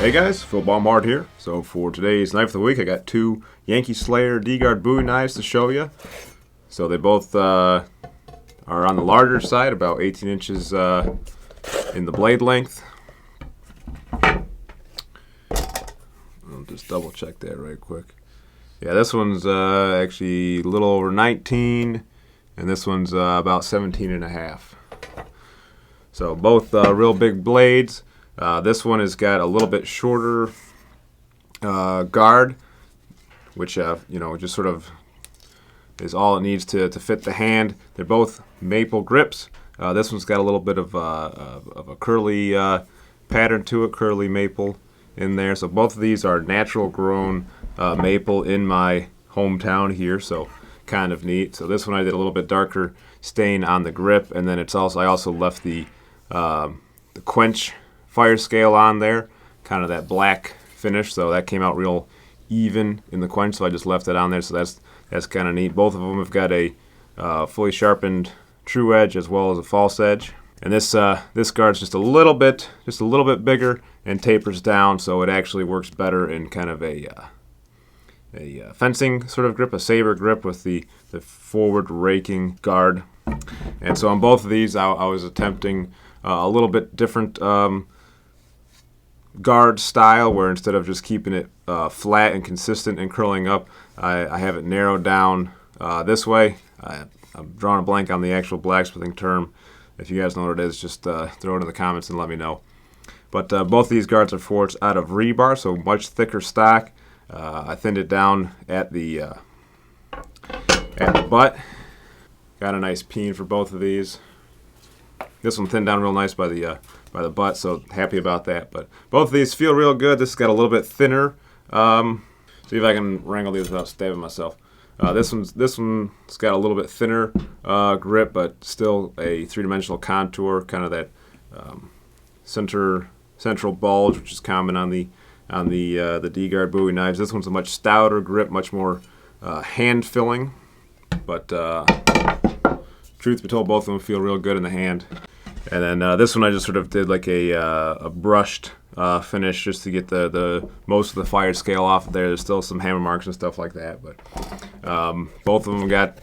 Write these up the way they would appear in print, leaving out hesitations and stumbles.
Hey guys, Phil Baumhard here. So for today's knife of the week, I got two Yankee Slayer D-Guard Bowie knives to show you. So they both are on the larger side, about 18 inches in the blade length. I'll just double check that right quick. Yeah, this one's actually a little over 19, and this one's about 17 and a half. So both real big blades. This one has got a little bit shorter guard, which just sort of is all it needs to fit the hand. They're both maple grips. This one's got a little bit of a curly pattern to it, curly maple in there. So both of these are natural grown maple in my hometown here, so kind of neat. So this one I did a little bit darker stain on the grip, and then I also left the quench fire scale on there, kind of that black finish, so that came out real even in the quench, so I just left it on there. So that's kind of neat. Both of them have got a fully sharpened true edge as well as a false edge, and this guard's just a little bit bigger and tapers down, so it actually works better in kind of a fencing sort of grip, a saber grip with the forward raking guard. And so on both of these, I was attempting a little bit different guard style, where instead of just keeping it flat and consistent and curling up, I have it narrowed down this way. I'm drawing a blank on the actual blacksmithing term. If you guys know what it is, just throw it in the comments and let me know. But both of these guards are forged out of rebar, so much thicker stock. I thinned it down at the butt. Got a nice peen for both of these. This one thinned down real nice by the butt, so happy about that. But both of these feel real good. This has got a little bit thinner. See if I can wrangle these without stabbing myself. This one's got a little bit thinner grip, but still a three-dimensional contour, kind of that central bulge, which is common on the D-Guard Bowie knives. This one's a much stouter grip, much more hand filling, but truth be told, both of them feel real good in the hand. And then this one I just sort of did like a brushed finish just to get the most of the fire scale off of there. There's still some hammer marks and stuff like that, but both of them got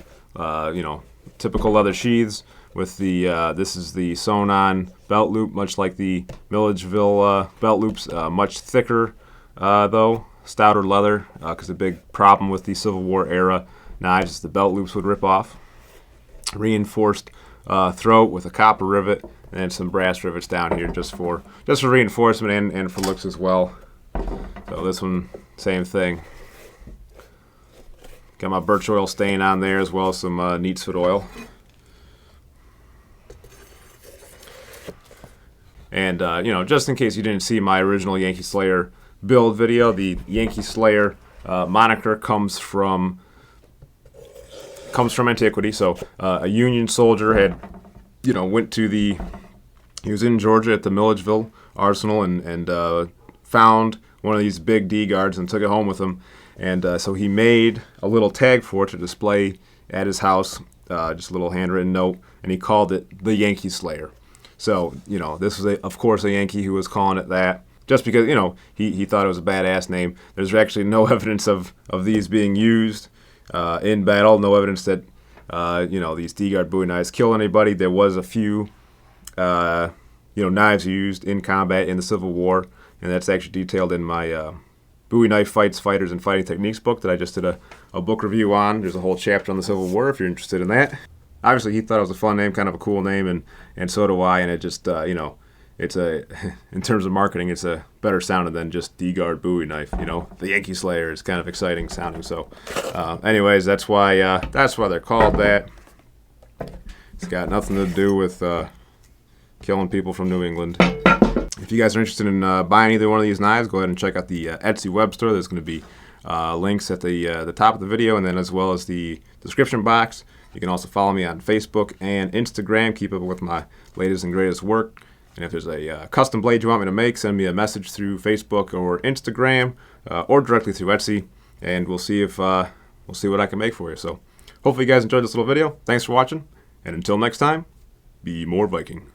typical leather sheaths with the this is the sewn-on belt loop, much like the Milledgeville belt loops, much thicker though, stouter leather, because the big problem with the Civil War era knives is the belt loops would rip off. Reinforced throat with a copper rivet and some brass rivets down here just for reinforcement and for looks as well. So this one, same thing. Got my birch oil stain on there as well as some neatsfoot oil. And just in case you didn't see my original Yankee Slayer build video, the Yankee Slayer moniker comes from antiquity. So a Union soldier had, he was in Georgia at the Milledgeville Arsenal and found one of these big D guards and took it home with him. And so he made a little tag for it to display at his house, just a little handwritten note, and he called it the Yankee Slayer. So, this was, of course, a Yankee who was calling it that, just because, he thought it was a badass name. There's actually no evidence of these being used in battle, no evidence that these D-Guard Bowie knives kill anybody. There was a few knives used in combat in the Civil War, and that's actually detailed in my Bowie Knife Fights, Fighters, and Fighting Techniques book that I just did a book review on. There's a whole chapter on the Civil War if you're interested in that. Obviously, he thought it was a fun name, kind of a cool name, and so do I, and it just, it's in terms of marketing, it's a better sounding than just D-Guard Bowie knife. The Yankee Slayer is kind of exciting sounding. So, anyways, that's why they're called that. It's got nothing to do with killing people from New England. If you guys are interested in buying either one of these knives, go ahead and check out the Etsy web store. There's going to be links at the top of the video, and then as well as the description box. You can also follow me on Facebook and Instagram. Keep up with my latest and greatest work. And if there's a custom blade you want me to make, send me a message through Facebook or Instagram or directly through Etsy, and we'll see what I can make for you. So hopefully you guys enjoyed this little video. Thanks for watching, and until next time, be more Viking.